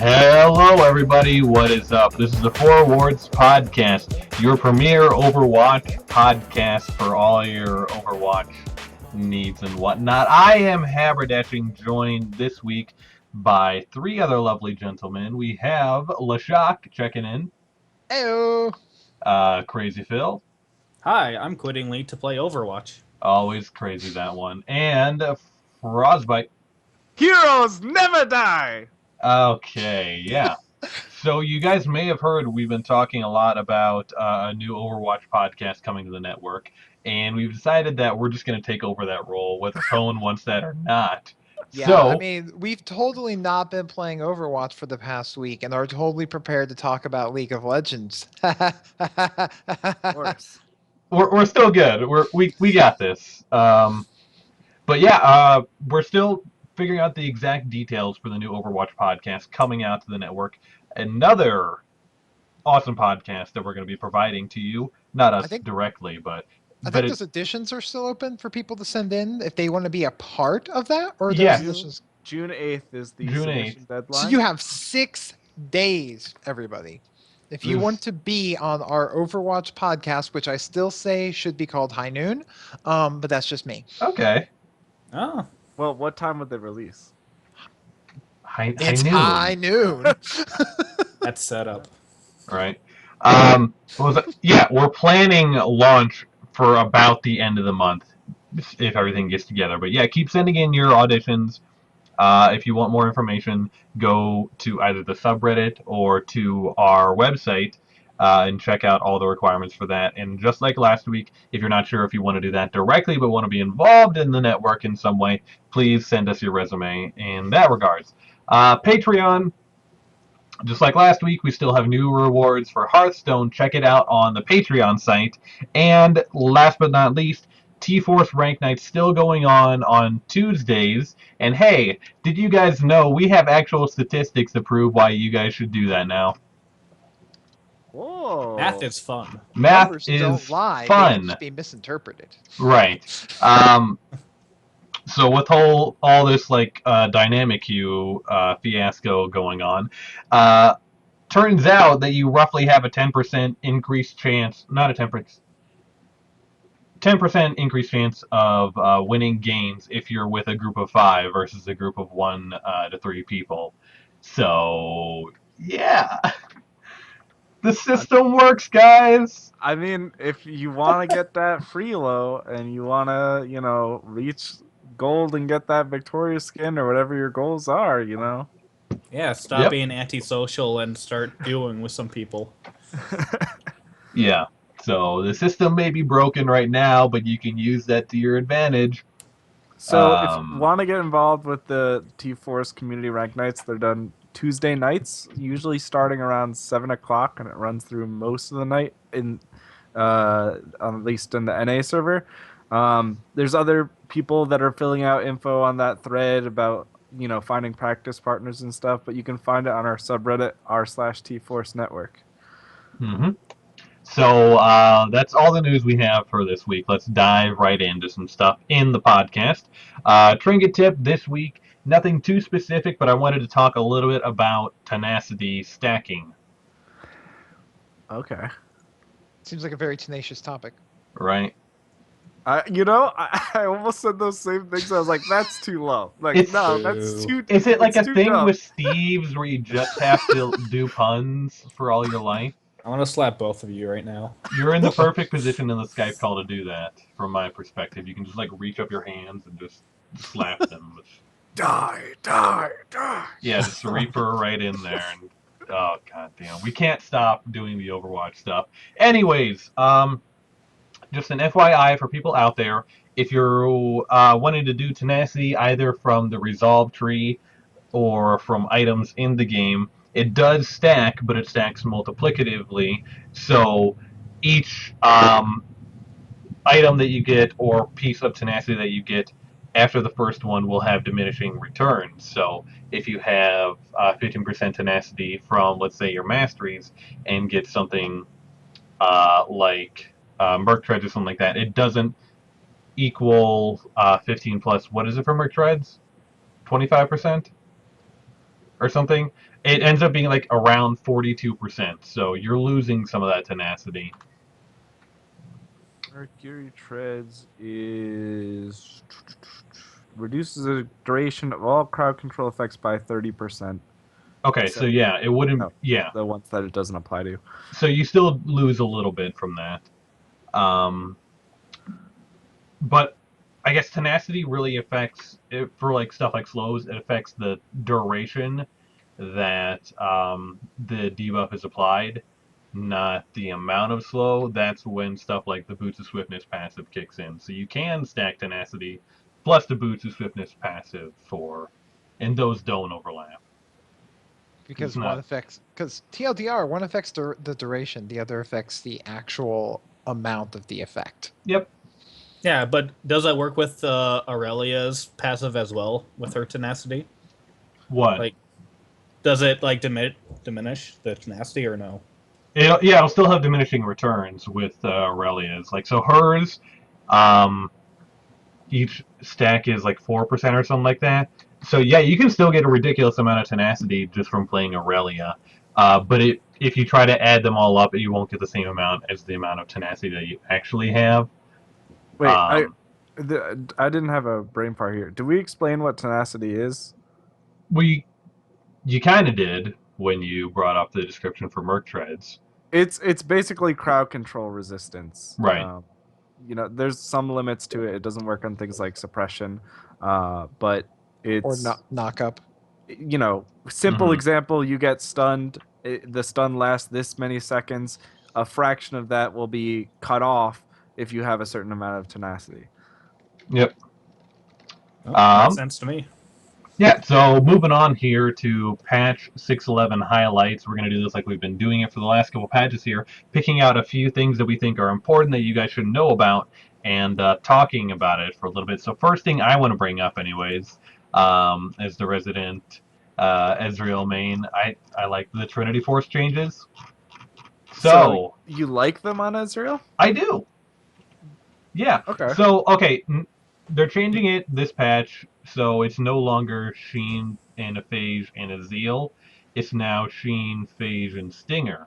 Hello, everybody. What is up? This is the Four Awards Podcast, your premier Overwatch podcast for all your Overwatch needs and whatnot. I am Haberdashing, joined this week by three other lovely gentlemen. We have LaShock checking in. Heyo. Crazy Phil. Hi, I'm quitting League to play Overwatch. Always crazy, that one. And Frostbite. Heroes never die! Okay, yeah. So you guys may have heard we've been talking a lot about a new Overwatch podcast coming to the network, and we've decided that we're just going to take over that role, whether Tone wants that or not. Yeah, So, I mean, we've totally not been playing Overwatch for the past week and are totally prepared to talk about League of Legends. Of course. we're still good. We got this. But yeah, we're still figuring out the exact details for the new Overwatch podcast coming out to the network. Another awesome podcast that we're going to be providing to you, not us directly, but I think those editions are still open for people to send in if they want to be a part of that. Or Yes. editions... June 8th is the June submission 8th. deadline. So you have 6 days, everybody. If you want to be on our Overwatch podcast, which I still say should be called High Noon, but that's just me. Okay. Oh. Well, what time would they release? It's High Noon. That's set up. Right. Yeah, we're planning launch for about the end of the month, if everything gets together. But yeah, keep sending in your auditions. If you want more information, go to either the subreddit or to our website and check out all the requirements for that. And just like last week, if you're not sure if you want to do that directly but want to be involved in the network in some way, please send us your resume in that regards. Patreon, just like last week, we still have new rewards for Hearthstone. Check it out on the Patreon site. And last but not least, T-Force Rank Night still going on Tuesdays. And hey, did you guys know we have actual statistics to prove why you guys should do that now? Whoa. Math is fun. Math Numbers is don't lie. They fun. can just be misinterpreted. Right. So with all this dynamic queue fiasco going on, turns out that you roughly have a 10% increased chance, not a 10% increased chance of winning games if you're with a group of 5 versus a group of 1 to 3 people. So, yeah. The system works, guys! I mean, if you want to get that free low and you want to, reach gold and get that Victoria skin or whatever your goals are, Yeah, stop being antisocial and start doing with some people. Yeah. So the system may be broken right now, but you can use that to your advantage. So if you want to get involved with the T-Force Community Rank Nights, they're done Tuesday nights, usually starting around 7 o'clock, and it runs through most of the night, at least in the NA server. There's other people that are filling out info on that thread about finding practice partners and stuff, but you can find it on our subreddit r/T-Force Network. Mm-hmm. So that's all the news we have for this week. Let's dive right into some stuff in the podcast. Trinket tip this week, nothing too specific, but I wanted to talk a little bit about tenacity stacking. Okay. Seems like a very tenacious topic. Right? I almost said those same things. I was like, that's too low. Like, that's too. Is it like a thing dumb. with Steve's where you just have to do puns for all your life? I want to slap both of you right now. You're in the perfect position in the Skype call to do that, from my perspective. You can just reach up your hands and just slap them. Die. Yeah, just Reaper right in there. And oh, goddamn. We can't stop doing the Overwatch stuff. Anyways, just an FYI for people out there, if you're wanting to do tenacity either from the resolve tree or from items in the game, it does stack, but it stacks multiplicatively. So each item that you get or piece of tenacity that you get after the first one will have diminishing returns. So if you have 15% tenacity from, let's say, your masteries and get something like Merc Treads or something like that, it doesn't equal 15 plus, what is it for Merc Treads? 25%? or something. It ends up being like around 42%. So you're losing some of that tenacity. Mercury treads is reduces the duration of all crowd control effects by 30%. Okay, so yeah, it wouldn't. No, Yeah, the ones that it doesn't apply to. so you still lose a little bit from that. But I guess tenacity really affects it for like stuff like slows. It affects the duration that the debuff is applied, not the amount of slow. That's when stuff like the Boots of Swiftness passive kicks in. So you can stack tenacity plus the Boots of Swiftness passive and those don't overlap. Because It's not. because TLDR, one affects the duration, the other affects the actual amount of the effect. Yep. Yeah, but does that work with Aurelia's passive as well with her tenacity? What? Like, does it like diminish the tenacity or no? It'll still have diminishing returns with Aurelia's. Like so, hers, um, each stack is like 4% or something like that. So yeah, you can still get a ridiculous amount of tenacity just from playing Aurelia. But if you try to add them all up, you won't get the same amount as the amount of tenacity that you actually have. Wait, Um, I didn't have a brain fart here. Do we explain what tenacity is? you kind of did when you brought up the description for Merc Treads. It's basically crowd control resistance. Right. There's some limits to it. It doesn't work on things like suppression, but it's Or knock up. Simple Mhm. example: you get stunned. The stun lasts this many seconds. A fraction of that will be cut off if you have a certain amount of tenacity. Yep. Oh, makes sense to me. Yeah, so moving on here to patch 611 highlights. We're going to do this like we've been doing it for the last couple patches here, picking out a few things that we think are important that you guys should know about and talking about it for a little bit. So first thing I want to bring up anyways, as the resident Ezreal main, I like the Trinity Force changes. So you like them on Ezreal? I do. Yeah. Okay. So, okay, they're changing it this patch, so it's no longer Sheen and a Phage and a Zeal. It's now Sheen, Phage, and Stinger.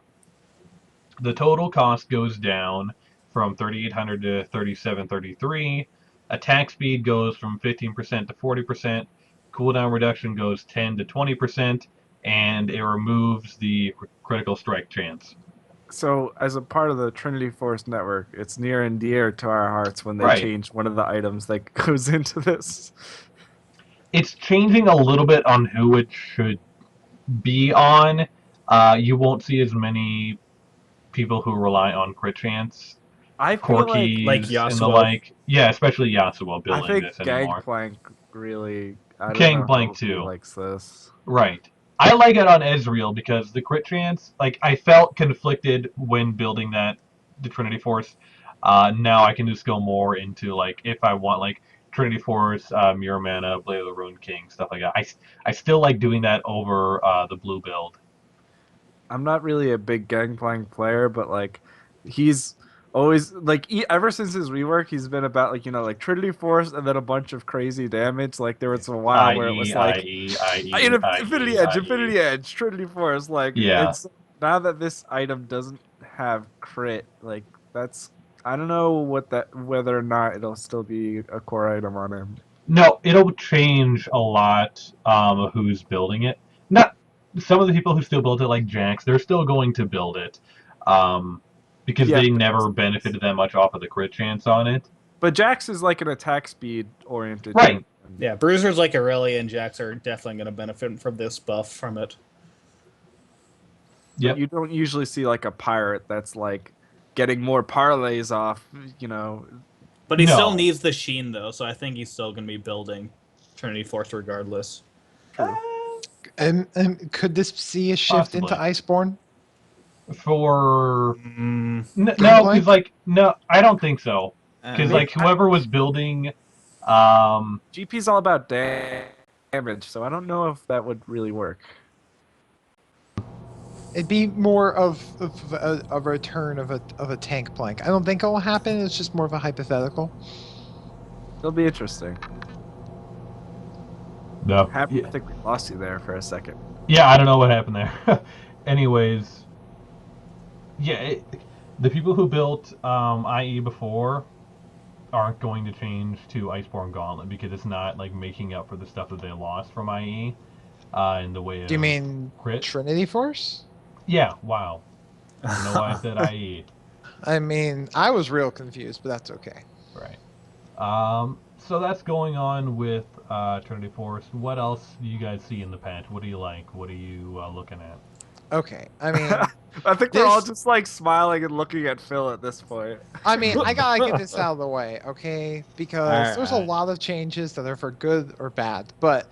The total cost goes down from 3,800 to 3,733. Attack speed goes from 15% to 40%. Cooldown reduction goes 10 to 20%, and it removes the critical strike chance. So, as a part of the Trinity Force network, it's near and dear to our hearts when they Right. change one of the items that goes into this. It's changing a little bit on who it should be on. You won't see as many people who rely on crit chance, I feel like Corkis, and the Yasuo. like. Yeah, especially Yasuo I building think this anymore. Gangplank really. I don't know Gangplank how he too. likes this. Right. I like it on Ezreal because the crit chance, like, I felt conflicted when building the Trinity Force. Now I can just go more into, like, if I want, like, Trinity Force, Mirror Mana, Blade of the Ruined King, stuff like that. I still like doing that over the blue build. I'm not really a big Gangplank player, but like, he's always like ever since his rework, he's been about like Trinity Force and then a bunch of crazy damage. Like there was a while where it was like Infinity Edge, Trinity Force. Like Yeah. it's now that this item doesn't have crit, like that's I don't know whether or not it'll still be a core item on him. No, it'll change a lot of who's building it. Not some of the people who still build it, like Jax, they're still going to build it because Yeah, they that never makes sense. benefited that much off of the crit chance on it. But Jax is like an attack speed oriented. Right. champion. Yeah, bruisers like Aurelia and Jax are definitely going to benefit from this buff from it. Yep. You don't usually see like a pirate that's like getting more parlays off, But he No. still needs the Sheen, though, so I think he's still going to be building Trinity Force regardless. And could this see a shift into Possibly. Iceborne? For Mm, no, Gangplank? because like no, I don't think so. Because uh, like whoever was building, GP's all about damage, so I don't know if that would really work. It'd be more of a return of a tank plank. I don't think it will happen. It's just more of a hypothetical. It'll be interesting. no, Happy to think we lost you there for a second. Yeah, I don't know what happened there. Anyways, yeah, the people who built IE before aren't going to change to Iceborne Gauntlet because it's not like making up for the stuff that they lost from IE in the way Do you of mean crit. Trinity Force? Yeah, wow. I don't know why I said IE. I mean, I was real confused, but that's okay. Right. So that's going on with Trinity Force. What else do you guys see in the patch? What do you like? What are you looking at? Okay, I mean, I think we're all this. just like smiling and looking at Phil at this point. I mean, I gotta get this out of the way, okay? Because there's a Alright. lot of changes that are for good or bad, but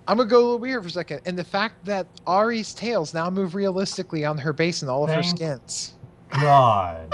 I'm gonna go a little weird for a second. And the fact that Ari's tails now move realistically on her base and all of her Thank skins. God.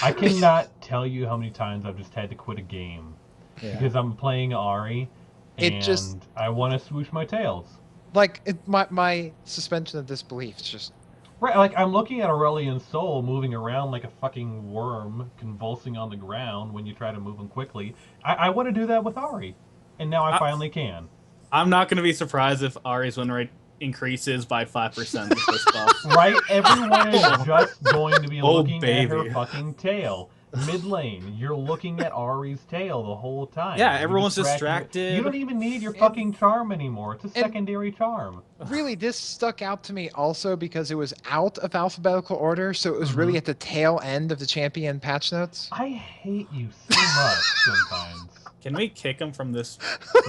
I cannot tell you how many times I've just had to quit a game because I'm playing Ari It just and I want to swoosh my tails. like my suspension of disbelief is just Right, like I'm looking at Aurelian's soul moving around like a fucking worm, convulsing on the ground when you try to move him quickly. I want to do that with Ari, and now I I, finally can. I'm not going to be surprised if Ari's win rate increases by 5% with this buff. Right, everyone is just going to be Oh, looking at her baby. fucking tail. Mid lane, you're looking at Ari's tail the whole time. Yeah, You're everyone's distracting her. You distracted. don't even need your fucking charm anymore. It's a secondary charm. really this stuck out to me also because it was out of alphabetical order, so it was really at the tail end of the champion patch notes. I hate you so much sometimes. Can we kick him from this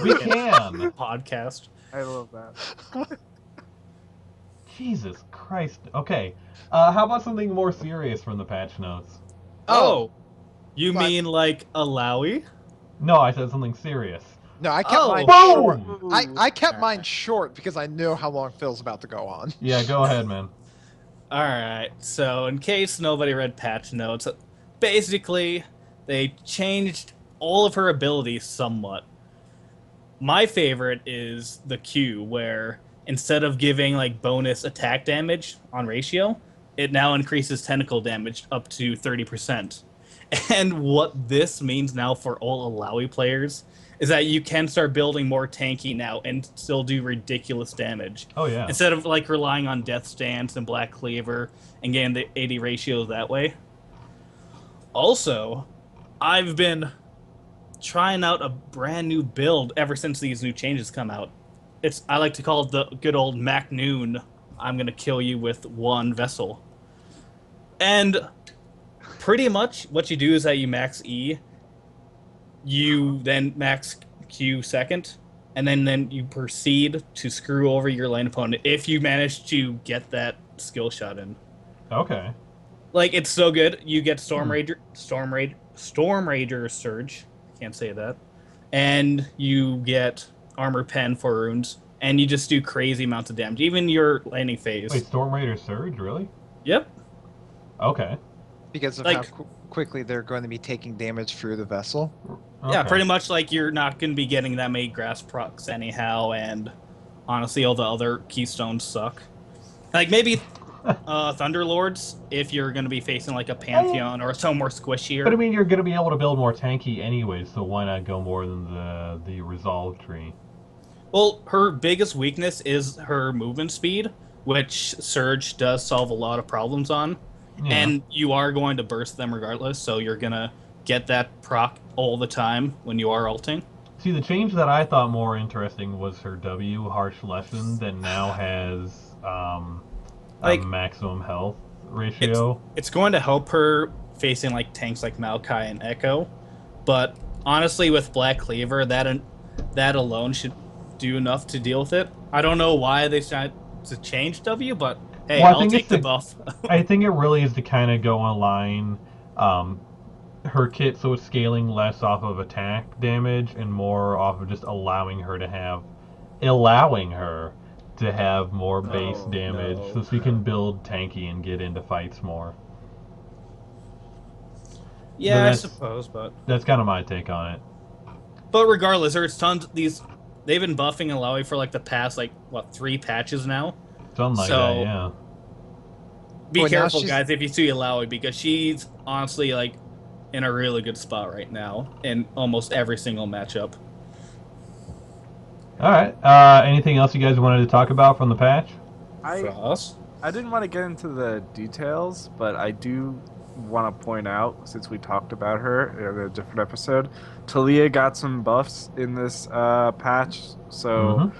We can. podcast? I love that. Jesus Christ. Okay. How about something more serious from the patch notes? Oh, you But- mean like Alawi? No, I said something serious. No, I kept Oh. mine Boom! short. I kept mine short because I know how long Phil's about to go on. Yeah, go ahead, man. All right. So, in case nobody read patch notes, basically they changed all of her abilities somewhat. My favorite is the Q, where instead of giving like bonus attack damage on ratio, it now increases tentacle damage up to 30%. And what this means now for all Alawi players is that you can start building more tanky now and still do ridiculous damage. Oh, yeah. Instead of like relying on Death Stance and Black Cleaver and getting the 80 ratios that way. Also, I've been trying out a brand new build ever since these new changes come out. I like to call it the good old Mac Noon. I'm gonna kill you with one vessel. And pretty much what you do is that you max E, you then max Q second, and then you proceed to screw over your lane opponent if you manage to get that skill shot in. Okay. Like, it's so good. You get Storm Rager Surge. Can't say that. And you get Armor Pen for runes. And you just do crazy amounts of damage. Even your landing phase. Wait, Storm Raider Surge, really? Yep. Okay. Because of Like- how quickly they're going to be taking damage through the vessel. Yeah, Okay. pretty much like you're not going to be getting that many grass procs anyhow. And honestly, all the other keystones suck. Like, maybe Thunderlords, if you're going to be facing like a Pantheon or some more squishier. But I mean, you're going to be able to build more tanky anyway, so why not go more than the resolve tree? Well, her biggest weakness is her movement speed, which Surge does solve a lot of problems on. Yeah. And you are going to burst them regardless, so you're going to get that proc all the time when you are ulting. See, the change that I thought more interesting was her W, Harsh Lesson, that now has Like- a maximum health ratio. It's going to help her facing like tanks like Maokai and Echo, but honestly with Black Cleaver, that alone should do enough to deal with it. I don't know why they tried to change W, but hey, Well, I I'll think take it's the the- buff. I think it really is to kind of go online her kit, so it's scaling less off of attack damage and more off of just allowing her to have more base Oh, damage, no. so she can build tanky and get into fights more. Yeah, I that's- suppose, but That's kind of my take on it. regardless, there's tons these. They've been buffing Alawi for like the past 3 patches now. Something like So- that, yeah. Be Well, now careful, she's- guys, if you see Alawi, because she's honestly like in a really good spot right now in almost every single matchup. All right. Anything else you guys wanted to talk about from the patch? For us. I didn't want to get into the details, but I do want to point out, since we talked about her in a different episode, Talia got some buffs in this patch, so Mhm.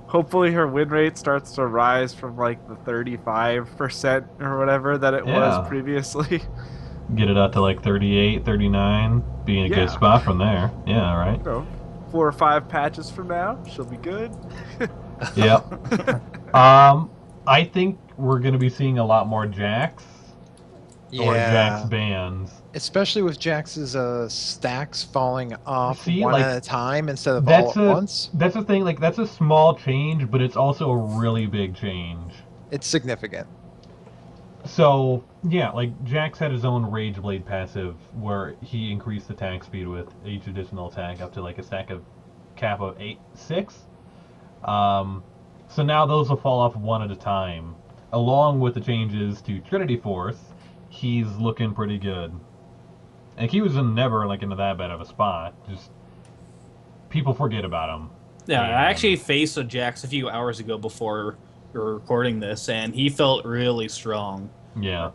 hopefully her win rate starts to rise from like the 35% or whatever that it was Yeah. previously. Get it up to like 38, 39. Be in a good Yeah. spot from there. Yeah, right. You know, 4 or 5 patches from now, she'll be good. Yep. I think we're going to be seeing a lot more Jax or Jax Yeah. bans. Especially with Jax's stacks falling off See, one like, at a time instead of all That's at a once. that's the thing. Like, that's a small change, but it's also a really big change. It's significant. So yeah, like Jax had his own Rage Blade passive where he increased attack speed with each additional attack up to like a stack of cap of 6. Um, so now those will fall off one at a time. Along with the changes to Trinity Force, he's looking pretty good. And he was never like into that bad of a spot. Just people forget about him. Yeah, And- I actually faced a Jax a few hours ago before we were recording this, and he felt really strong. Yeah.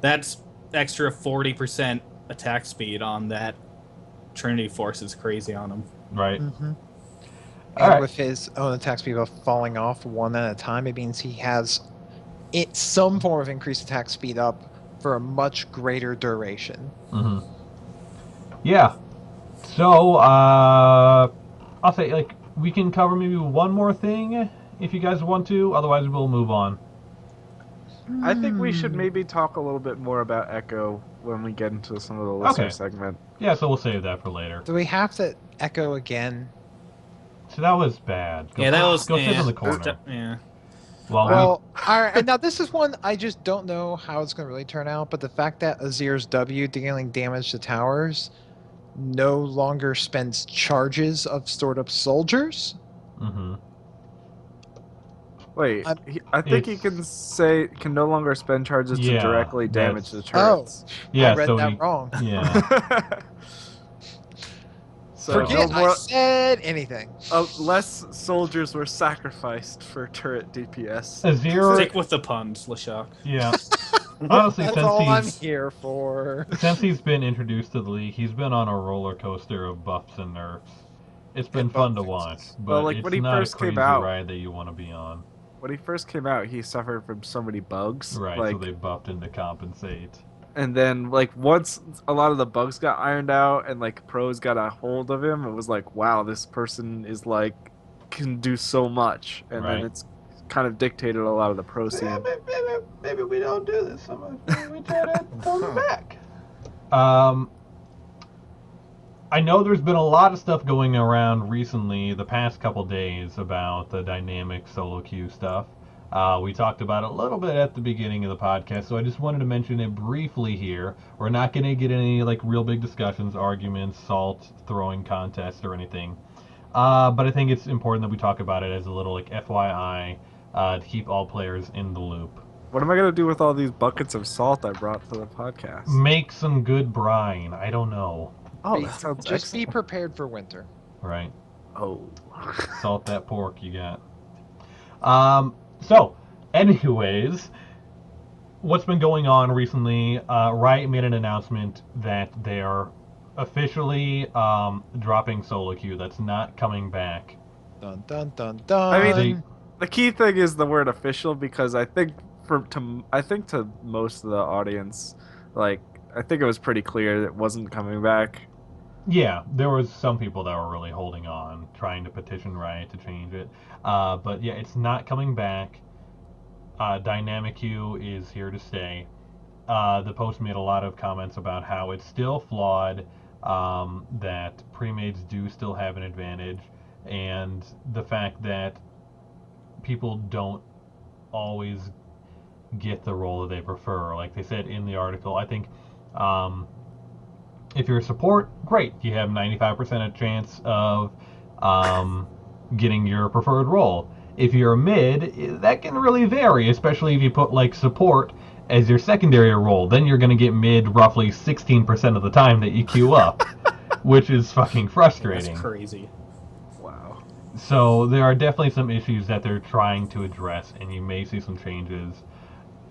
That's extra 40% attack speed on that Trinity Force is crazy on him. Right. Mm-hmm. All And right. with his own attack speed buff falling off one at a time, it means he has some form of increased attack speed up for a much greater duration. Mm-hmm. Yeah. So, I'll say, like, we can cover maybe one more thing if you guys want to. Otherwise, we'll move on. I think we should Hmm. maybe talk a little bit more about Echo when we get into some of the listener Okay. segment. Yeah, so we'll save that for later. Do we have to echo again? So that was bad. Go, Yeah, that was go sit yeah, in the corner. Yeah. While Well, all right. And now this is one I just don't know how it's going to really turn out. But the fact that Azir's W dealing damage to towers no longer spends charges of stored up soldiers. we. Mm-hmm. Wait, I'm- I think he It's- can no longer spend charges to Yeah, directly damage the that's- turrets. Yeah. I read so that he. wrong. Yeah. So Forget no more, I said anything. less soldiers were sacrificed for turret DPS. Azir. Stick with the puns, Lashok. Yeah. Honestly, That's since all I'm he's here for. since he's been introduced to the league, he's been on a roller coaster of buffs and nerfs. It's been And fun bug to watch, fixes. but Well, like, it's when he not first a came crazy out- ride that you want to be on. When he first came out, he suffered from so many bugs. Right, Like, so they buffed him to compensate. and then like once a lot of the bugs got ironed out and like pros got a hold of him, it was like, wow, this person is like can do so much, and Right. then it's kind of dictated a lot of the pro scene. Maybe we don't do this so much. Maybe we try to pull it back. I know there's been a lot of stuff going around recently, the past couple days, about the dynamic solo queue stuff. We talked about it a little bit at the beginning of the podcast, so I just wanted to mention it briefly here. We're not going to get any like real big discussions, arguments, salt throwing contests, or anything. But I think it's important that we talk about it as a little like FYI to keep all players in the loop. What am I gonna do with all these buckets of salt I brought to the podcast? Make some good brine. I don't know. Oh, that sounds Just be excellent. prepared for winter. Right. Oh. Salt that pork you got. So, anyways, what's been going on recently? Riot made an announcement that they are officially dropping solo queue. That's not coming back. Dun dun dun dun. I mean, They- The key thing is the word official, because I think to most of the audience, like I think it was pretty clear that it wasn't coming back. Yeah, there was some people that were really holding on, trying to petition Riot to change it. But yeah, it's not coming back. Dynamic queue is here to stay. The post made a lot of comments about how it's still flawed, that pre-mades do still have an advantage, and the fact that people don't always get the role that they prefer. Like they said in the article, I think if you're a support, great. You have 95% chance of getting your preferred role. If you're a mid, that can really vary, especially if you put like support as your secondary role. Then you're going to get mid roughly 16% of the time that you queue up, which is fucking frustrating. That's crazy. Wow. So there are definitely some issues that they're trying to address, and you may see some changes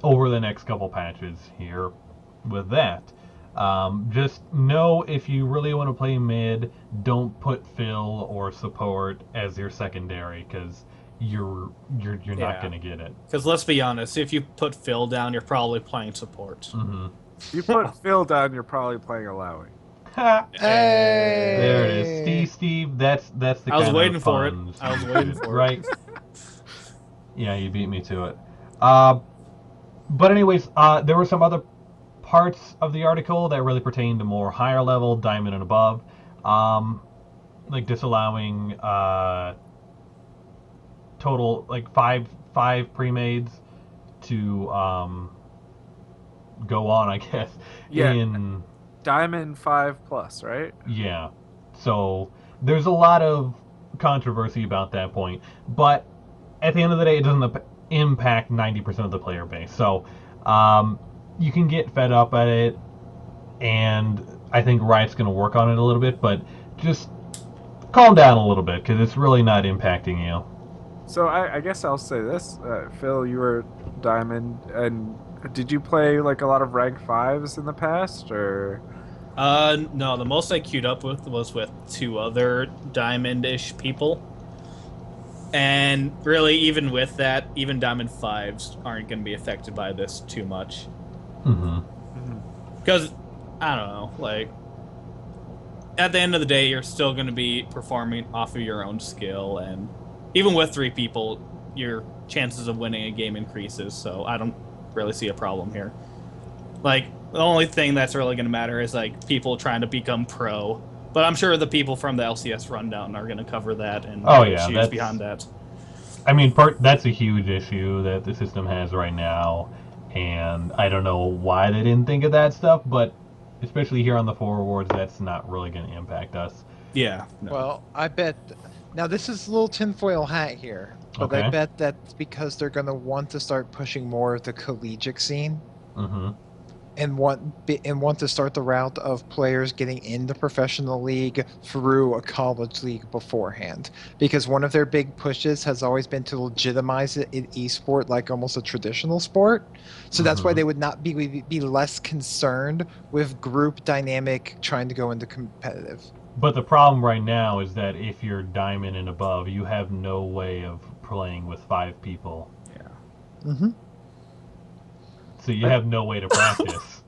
over the next couple patches here with that. Just know if you really want to play mid, don't put fill or support as your secondary because you're not Yeah. gonna get it. Because let's be honest, if you put Phil down, you're probably playing support. Mm-hmm. If you put Phil down, you're probably playing Alawi. There it is, Hey. Steve. That's the I was kind waiting of for it. puns I was you waiting should- for it. right. Yeah, you beat me to it. But anyways, there were some other parts of the article that really pertain to more higher level, diamond and above, um, like disallowing total like five pre-mades to go on, I guess. Yeah. In Diamond 5+, right? yeah, so there's a lot of controversy about that point, but at the end of the day, it doesn't impact 90% of the player base. So you can get fed up at it, and I think Riot's going to work on it a little bit, but just calm down a little bit because it's really not impacting you. So I guess I'll say this, Phil, you were Diamond, and did you play like a lot of rank 5s in the past, or? No, the most I queued up with was with 2 other diamond-ish people. And really, even with that, even Diamond 5s aren't going to be affected by this too much. Mm-hmm. Because, I don't know, like, at the end of the day, you're still going to be performing off of your own skill, and even with 3 people, your chances of winning a game increases, so I don't really see a problem here. Like, the only thing that's really going to matter is, like, people trying to become pro. But I'm sure the people from the LCS rundown are going to cover that and Oh, the yeah, issues that's- behind that. I mean, that's a huge issue that the system has right now, and I don't know why they didn't think of that stuff, but especially here on the 4 awards, that's not really going to impact us. Yeah. No. Well, I bet. Now, this is a little tinfoil hat here, but I Okay. bet that's because they're going to want to start pushing more of the collegiate scene Mm-hmm. and want to start the route of players getting in the professional league through a college league beforehand. Because one of their big pushes has always been to legitimize it in esport like almost a traditional sport. So that's why Mhm. they would not be less concerned with group dynamic trying to go into competitive. But the problem right now is that if you're diamond and above, you have no way of playing with 5 people. Mm-hmm. So you have no way to practice.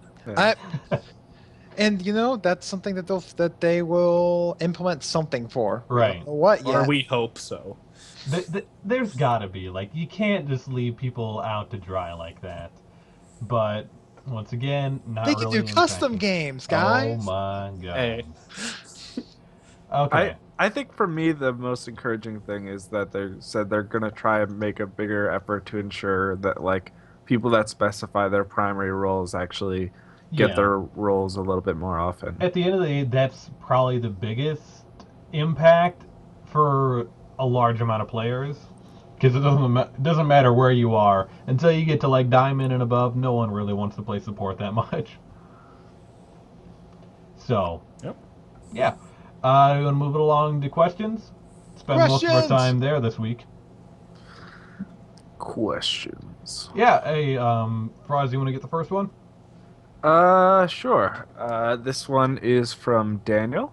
And that's something that they will implement something for. We don't Right. know what Or yet? we hope so. There's gotta be. Like, you can't just leave people out to dry like that. But, once again, not They can really do custom impacting. games, Oh guys. my god. Hey. Okay. I think for me the most encouraging thing is that they said they're gonna try and make a bigger effort to ensure that like people that specify their primary roles actually get Yeah. their roles a little bit more often. At the end of the day, that's probably the biggest impact for a large amount of players. Because it doesn't matter where you are. Until you get to like diamond and above, no one really wants to play support that much. So, Yep. yeah. You want to move it along to questions? Spend most of our Questions! time there this week. Questions. Yeah, hey, Froz, you want to get the first one? Sure. This one is from Daniel.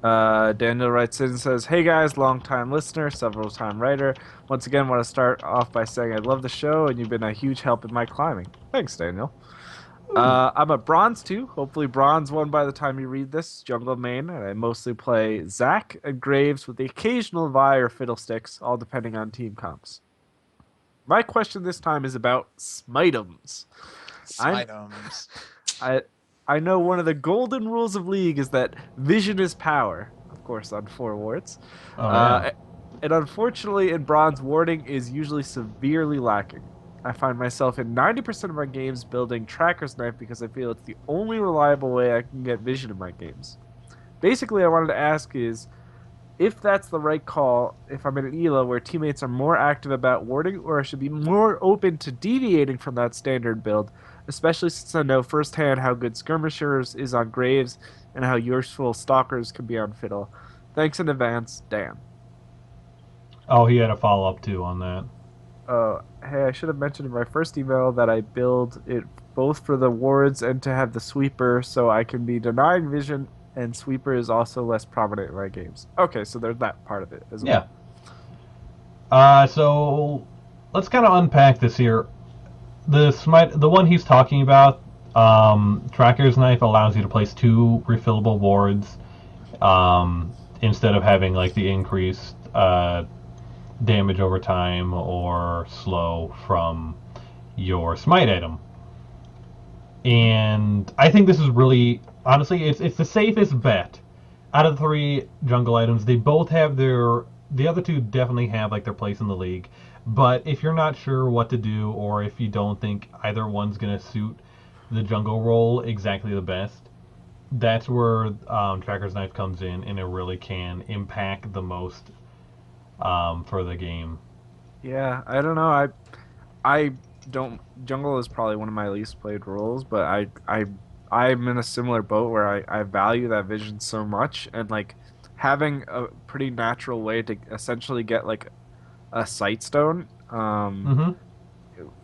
Daniel writes in and says, "Hey guys, long-time listener, several-time writer. Once again, want to start off by saying I love the show and you've been a huge help in my climbing. Thanks, Daniel. I'm a bronze 2, hopefully bronze 1 by the time you read this, jungle main, and I mostly play Zac and Graves with the occasional Vi or Fiddlesticks, all depending on team comps. My question this time is about Smite'ems. Items. I know one of the golden rules of League is that vision is power, of course, on 4 wards. Oh, yeah. And unfortunately, in bronze, warding is usually severely lacking. I find myself in 90% of my games building Tracker's Knife because I feel it's the only reliable way I can get vision in my games. Basically, I wanted to ask is, if that's the right call, if I'm in an ELO where teammates are more active about warding, or I should be more open to deviating from that standard build, especially since I know firsthand how good Skirmishers is on Graves and how useful Stalkers can be on Fiddle. Thanks in advance, Dan. Oh, he had a follow up too on that. Hey, I should have mentioned in my first email that I build it both for the wards and to have the sweeper, so I can be denying vision, and sweeper is also less prominent in my games. Okay, so there's that part of it as Yeah. well. So let's kind of unpack this here. The one he's talking about, Tracker's Knife allows you to place 2 refillable wards instead of having like the increased damage over time or slow from your smite item. And I think this is really, honestly, it's the safest bet out of the 3 jungle items. They both have the other 2 definitely have like their place in the league. But if you're not sure what to do, or if you don't think either one's gonna suit the jungle role exactly the best, that's where Tracker's Knife comes in, and it really can impact the most for the game. Yeah, I don't know. I don't. Jungle is probably one of my least played roles, but I'm in a similar boat where I value that vision so much, and like having a pretty natural way to essentially get like a sight stone Mm-hmm.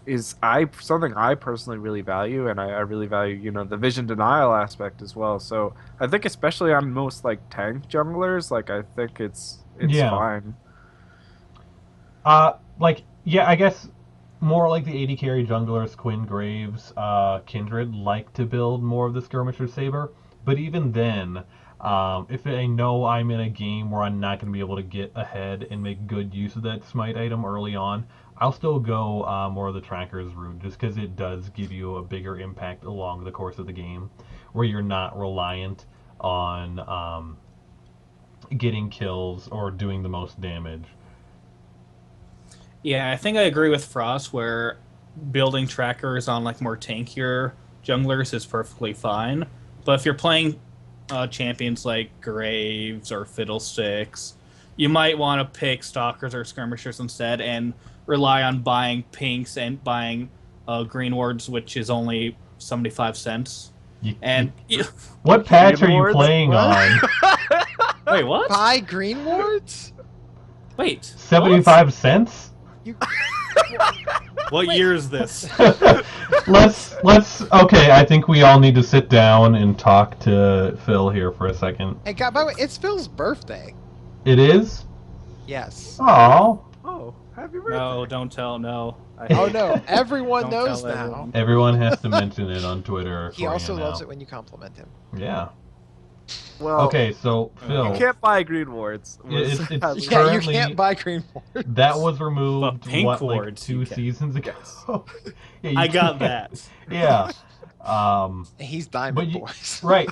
is I something I personally really value, and I really value the vision denial aspect as well. So I think especially on most like tank junglers, like I think it's Yeah. fine. Like, yeah, I guess more like the 80 carry junglers, Quinn Graves, Kindred like to build more of the skirmisher saber. But even then, if I know I'm in a game where I'm not going to be able to get ahead and make good use of that smite item early on, I'll still go more of the tracker's route just because it does give you a bigger impact along the course of the game, where you're not reliant on getting kills or doing the most damage. Yeah, I think I agree with Frost where building trackers on like more tankier junglers is perfectly fine. But if you're playing champions like Graves or Fiddlesticks, you might want to pick Stalkers or Skirmishers instead and rely on buying pinks and buying green wards, which is only 75 cents. You, And what patch are you Wards? playing What? on? wait, what? Buy green wards? Wait, 75 cents? You what year is this? let's okay, I think we all need to sit down and talk to Phil here for a second. Hey, God, by the way, it's Phil's birthday. It is? Yes. Oh. Oh, happy birthday! No, don't tell. No. Oh no, everyone Don't knows tell now. everyone. Everyone has to mention it on Twitter. He also loves it when you compliment him. Yeah. Well, Okay, so Phil, you can't buy green wards. it's Yeah, currently you can't buy green wards. that was removed But pink like wards, you 2 can. seasons ago. Yeah, you I got can't. that. Yeah. He's Diamond But you, Boys. right.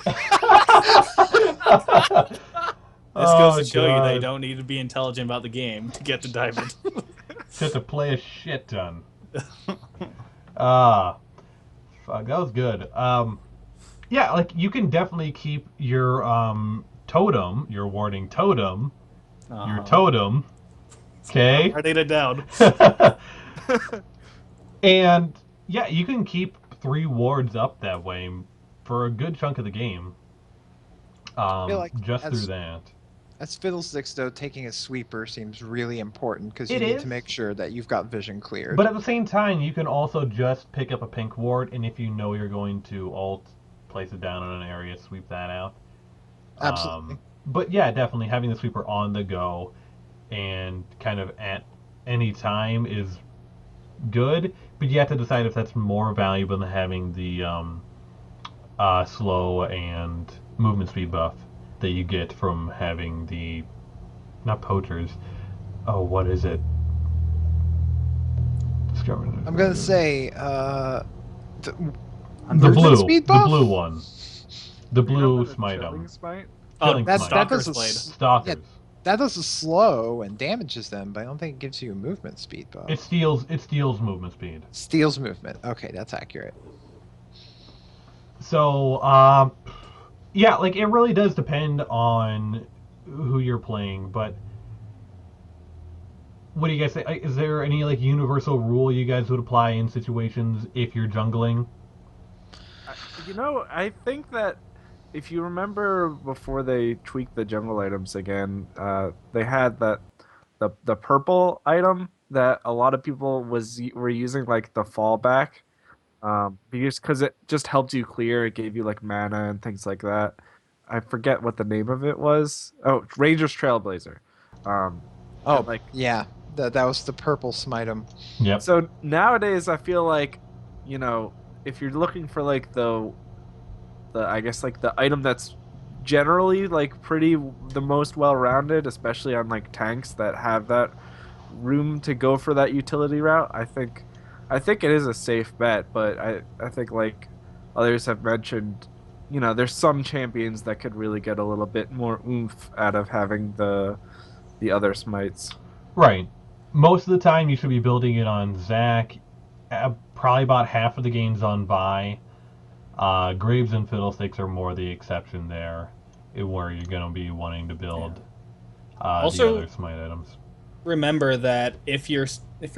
This goes to show you God. they don't need to be intelligent about the game to get the diamond. Just to play a shit ton. Ah, fuck, that was good. Yeah, like you can definitely keep your totem, your warding totem, your totem. Okay. Writing it down. And yeah, you can keep 3 wards up that way for a good chunk of the game. feel like Just as- through that. As Fiddlesticks, though, taking a sweeper seems really important because you It need is. to make sure that you've got vision cleared. But at the same time, you can also just pick up a pink ward, and if you know you're going to alt, place it down in an area, sweep that out. Absolutely. But yeah, definitely having the sweeper on the go and kind of at any time is good. But you have to decide if that's more valuable than having the slow and movement speed buff that you get from having the not poachers. Oh, what is it? I'm gonna say the movement blue, speed the buff? blue one, the You know blue the smite chilling 'em. smite? Oh, Killing that's smite. Stalker's does a Blade. Stalkers. that does a slow and damages them, but I don't think it gives you a movement speed buff. It steals movement speed. Steals movement. Okay, that's accurate. So, yeah, like it really does depend on who you're playing. But what do you guys say? Is there any like universal rule you guys would apply in situations if you're jungling? I think that if you remember before they tweaked the jungle items again, they had that the purple item that a lot of people were using like the fallback, because it just helped you clear. It gave you like mana and things like that. I forget what the name of it was. Oh, Ranger's Trailblazer. And Oh, like yeah. That was the purple smitem. Yep. so nowadays, I feel like, you know, if you're looking for like the I guess like the item that's generally like pretty the most well-rounded, especially on like tanks that have that room to go for that utility route. I think it is a safe bet, but I think like others have mentioned, there's some champions that could really get a little bit more oomph out of having the other smites. Right. Most of the time, you should be building it on Zac. Probably about half of the games on Vi. Graves and Fiddlesticks are more the exception there, where you're going to be wanting to build the Also, other smite items. remember that if your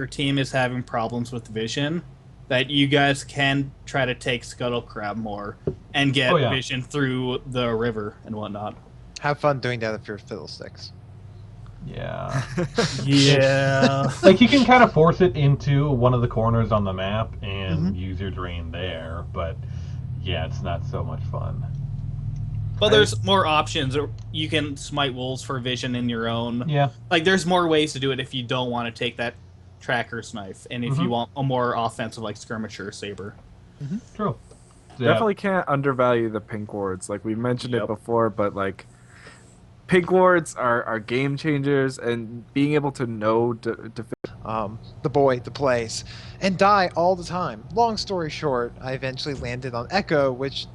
team is having problems with vision, that you guys can try to take Scuttle Crab more and get Oh, yeah. vision through the river and whatnot. Have fun doing that if you're fiddlesticks. Yeah. Yeah. Like, you can kind of force it into one of the corners on the map and Mhm. use your drain there, but yeah, it's not so much fun. But there's more options. You can smite wolves for vision in your own. Yeah. Like, there's more ways to do it if you don't want to take that tracker's knife, and if you want a more offensive, like skirmisher saber. True. Yeah. Definitely can't undervalue the pink wards. Like we mentioned it Yep. before, but like pink wards are game changers, and being able to know The boy, the plays, and die all the time. Long story short, I eventually landed on Echo, which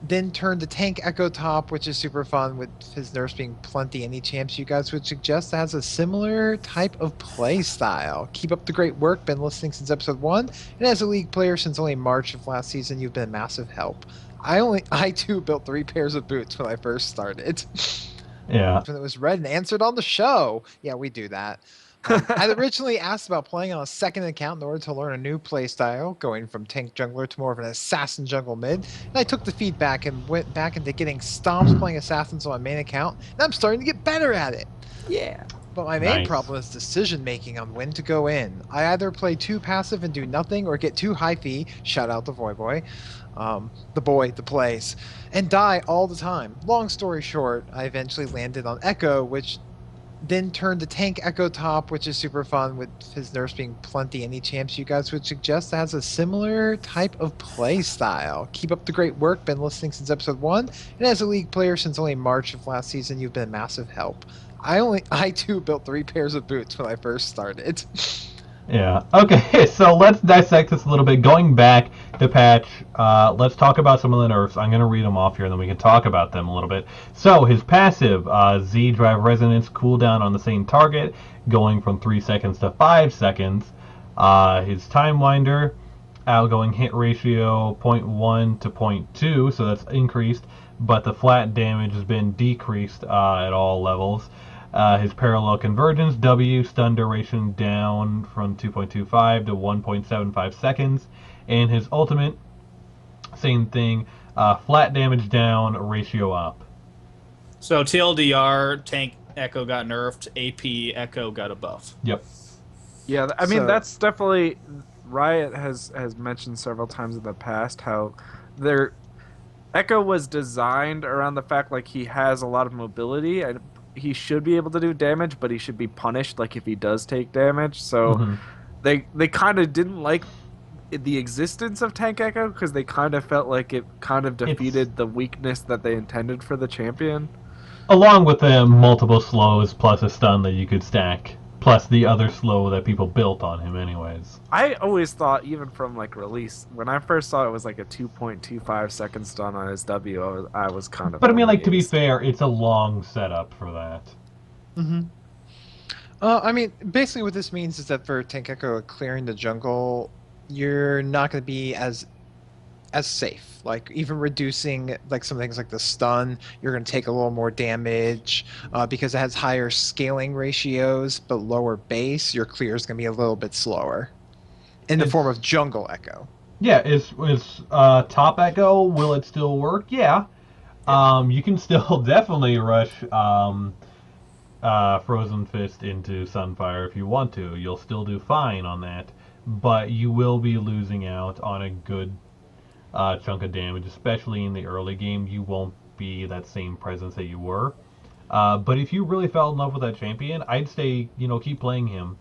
then turned to tank Echo Top, which is super fun with his nerfs being plenty. Any champs you guys would suggest that has a similar type of play style? Keep up the great work. Been listening since episode 1, and as a league player since only March of last season, you've been a massive help. I too built 3 pairs of boots when I first started. Yeah. When it was read and answered on the show. Yeah, we do that. I'd originally asked about playing on a second account in order to learn a new playstyle, going from tank jungler to more of an assassin jungle mid. And I took the feedback and went back into getting stomps playing assassins on my main account, and I'm starting to get better at it. Yeah. But my main Nice. problem is decision making on when to go in. I either play too passive and do nothing, or get too high fee. Shout out to Voy Boy, the boy, the plays, and die all the time. Long story short, I eventually landed on Echo, which then turned to tank Echo Top, which is super fun with his nerfs being plenty. Any champs you guys would suggest that has a similar type of play style? Keep up the great work. Been listening since episode 1, and as a league player since only March of last season, you've been a massive help. I too built 3 pairs of boots when I first started. Yeah. Okay, so let's dissect this a little bit. Going back to patch, let's talk about some of the nerfs. I'm going to read them off here, and then we can talk about them a little bit. So his passive, Z Drive Resonance, cooldown on the same target, going from 3 seconds to 5 seconds. His Time Winder, outgoing hit ratio 0.1 to 0.2, so that's increased, but the flat damage has been decreased at all levels. His parallel convergence, W, stun duration down from 2.25 to 1.75 seconds. And his ultimate, same thing, flat damage down, ratio up. So TLDR, tank Echo got nerfed, AP Echo got a buff. Yep. Yeah, I mean So- that's definitely Riot has mentioned several times in the past how their Echo was designed around the fact like he has a lot of mobility and he should be able to do damage, but he should be punished like if he does take damage. So Mhm. they kind of didn't like the existence of Tank Echo because they kind of felt like it kind of defeated the weakness that they intended for the champion. Along with the multiple slows plus a stun that you could stack, plus the other slow that people built on him anyways. I always thought, even from like release, when I first saw it was like a 2.25 second stun on his W, I was kind of. But I mean, like, to be amazed. fair, it's a long setup for that. Mm-hmm. I mean, basically what this means is that for Tank Echo clearing the jungle, you're not going to be as safe. Like, even reducing like some things like the stun, you're going to take a little more damage because it has higher scaling ratios but lower base. Your clear is going to be a little bit slower in the form of jungle Echo. Yeah, is top echo? Will it still work? Yeah. You can still definitely rush Frozen Fist into Sunfire if you want to. You'll still do fine on that, but you will be losing out on a good chunk of damage, especially in the early game. You won't be that same presence that you were. But if you really fell in love with that champion, I'd say, keep playing him.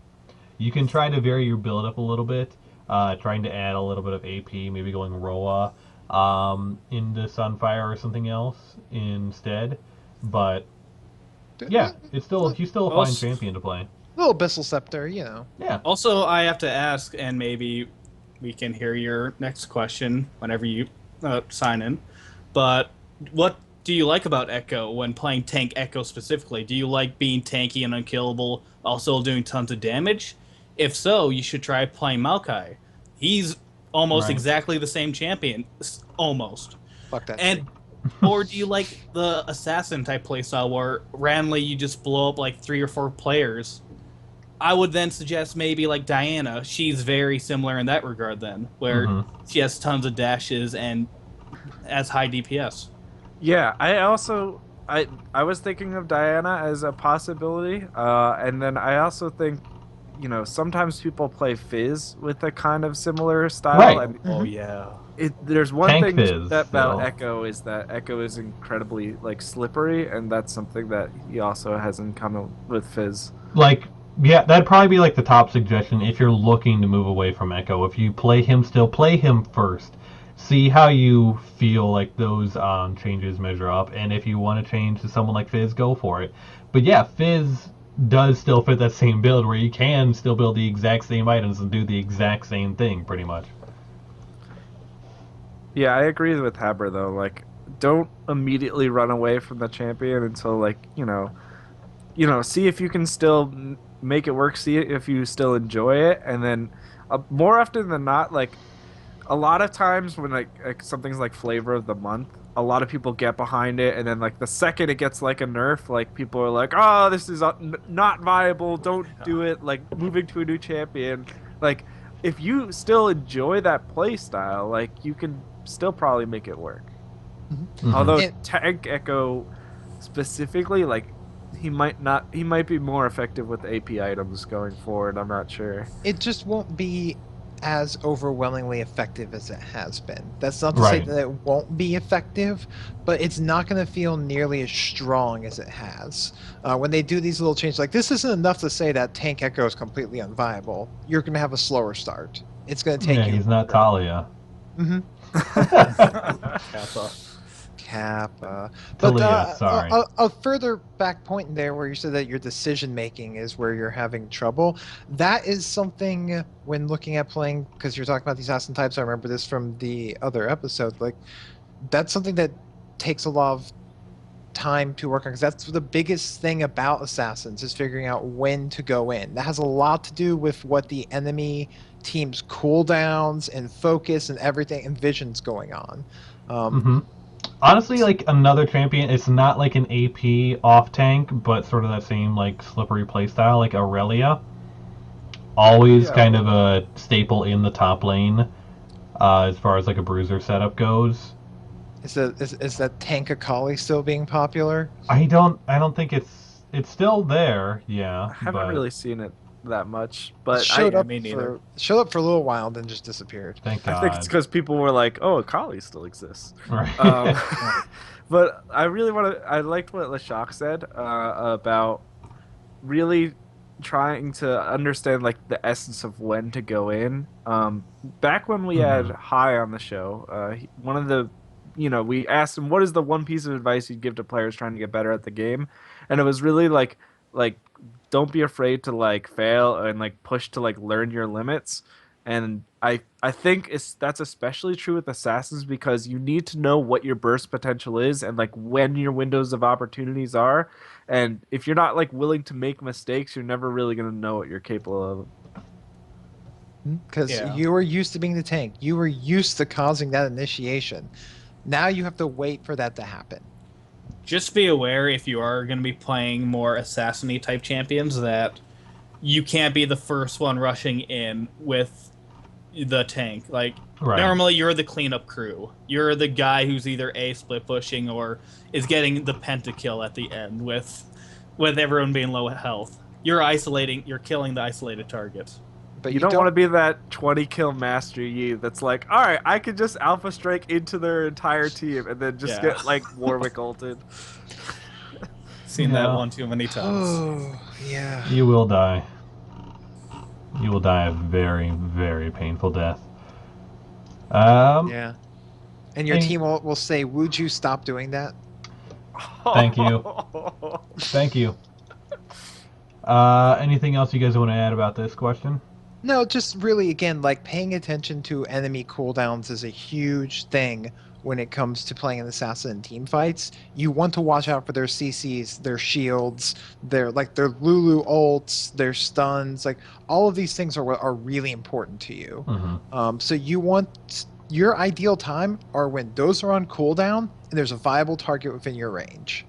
You can try to vary your build up a little bit, trying to add a little bit of AP, maybe going Roa into Sunfire or something else instead. But yeah, he's still a fine Also, champion to play. Little Abyssal Scepter, Yeah. also, I have to ask, and maybe we can hear your next question whenever you sign in. But what do you like about Echo when playing tank Echo specifically? Do you like being tanky and unkillable, also doing tons of damage? If so, you should try playing Maokai. He's almost Right. exactly the same champion, almost. Fuck that And shit. or do you like the assassin type playstyle where randomly you just blow up like 3 or 4 players? I would then suggest maybe like Diana. She's very similar in that regard then, where she has tons of dashes and has high DPS. Yeah, I was thinking of Diana as a possibility, and then I also think, sometimes people play Fizz with a kind of similar style. Right. And Oh yeah. there's one Tank thing Fizz, that about though. Echo is that Echo is incredibly slippery, and that's something that he also has in common with Fizz. Yeah, that'd probably be the top suggestion if you're looking to move away from Echo. If you play him still, play him first. See how you feel like those changes measure up, and if you want to change to someone like Fizz, go for it. But yeah, Fizz does still fit that same build where you can still build the exact same items and do the exact same thing, pretty much. Yeah, I agree with Haber though. Don't immediately run away from the champion until see if you can still make it work. See if you still enjoy it, and then more often than not, a lot of times when something's like flavor of the month, a lot of people get behind it, and then the second it gets a nerf, people are like, oh, this is not viable. Don't do it. Moving to a new champion. If you still enjoy that play style, you can still probably make it work. Mhm. Although Tank Echo specifically, he might be more effective with AP items going forward. I'm not sure. It just won't be as overwhelmingly effective as it has been. That's not to say Right. that it won't be effective, but it's not going to feel nearly as strong as it has. When they do these little changes, this isn't enough to say that Tank Echo is completely unviable. You're going to have a slower start. It's going to take Yeah, you. he's not Talia. Mm-hmm. Kappa. Kappa. Talia, sorry. A further back point there where you said that your decision making is where you're having trouble. That is something when looking at playing, because you're talking about these assassin types. I remember this from the other episode. That's something that takes a lot of time to work on, because that's the biggest thing about assassins is figuring out when to go in. That has a lot to do with what the enemy team's cooldowns and focus and everything and visions going on. Honestly, another champion, it's not like an AP off tank, but sort of that same slippery playstyle, like Aurelia. Always kind of a staple in the top lane, as far as a bruiser setup goes. Is that Tank Akali still being popular? I don't think it's still there. Yeah, I haven't but really seen it that much, but showed up me neither. showed up for a little while and then just disappeared. thank I God. think it's because people were like, "Oh, Akali still exists." Right. But I really want to. I liked what Lashak said about really trying to understand the essence of when to go in. Back when we had High on the show, one of the, we asked him what is the one piece of advice you'd give to players trying to get better at the game, and it was really like don't be afraid to fail and push to learn your limits. And I think that's especially true with assassins because you need to know what your burst potential is and when your windows of opportunities are. And if you're not willing to make mistakes, you're never really going to know what you're capable of. Because you were used to being the tank. You were used to causing that initiation. Now you have to wait for that to happen. Just be aware if you are going to be playing more assassin-y type champions that you can't be the first one rushing in with the tank. Right. Normally you're the cleanup crew. You're the guy who's either A, split pushing or is getting the pentakill at the end with with everyone being low health. You're killing the isolated target. But You don't want to be that 20 kill Master Yi that's like, all right, I could just Alpha Strike into their entire team and then just Yeah. get like Warwick ulted. Seen Yeah. that one too many times. Oh, yeah. You will die. You will die a very, very painful death. Yeah. And your team will say, would you stop doing that? Thank you. Thank you. Anything else you guys want to add about this question? No, just really, again, like paying attention to enemy cooldowns is a huge thing when it comes to playing an assassin in team fights. You want to watch out for their CCs, their shields, their Lulu ults, their stuns. Like all of these things are really important to you. Mm-hmm. So you want your ideal time are when those are on cooldown and there's a viable target within your range.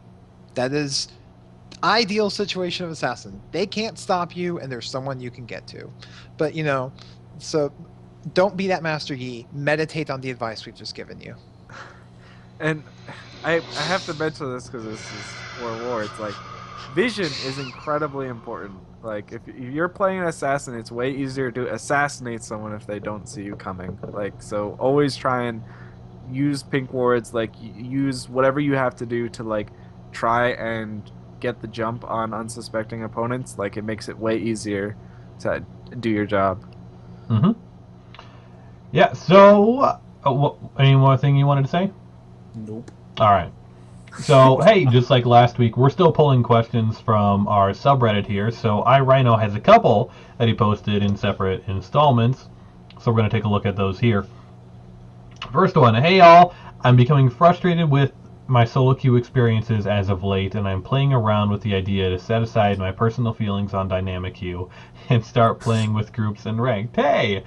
That is ideal situation of assassin. They can't stop you and there's someone you can get to. But so don't be that Master Yi. Meditate on the advice we've just given you. And I have to mention this because this is World War. It's like vision is incredibly important. Like if you're playing an assassin, it's way easier to assassinate someone if they don't see you coming. Like so, always try and use pink wards. Like use whatever you have to do to like try and get the jump on unsuspecting opponents. Like it makes it way easier to do your job. Mm-hmm. Yeah. So, any more thing you wanted to say? Nope. All right. So, hey, just like last week, we're still pulling questions from our subreddit here. So, iRhino has a couple that he posted in separate installments. So, we're going to take a look at those here. First one. Hey, y'all. I'm becoming frustrated with my solo queue experiences as of late, and I'm playing around with the idea to set aside my personal feelings on dynamic queue and start playing with groups and ranked. Hey,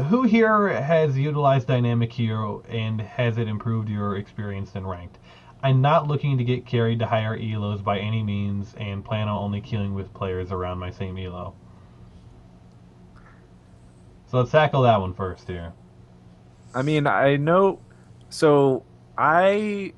who here has utilized dynamic queue and has it improved your experience in ranked? I'm not looking to get carried to higher elos by any means, and plan on only queuing with players around my same elo. So let's tackle that one first here. I mean, I know. So I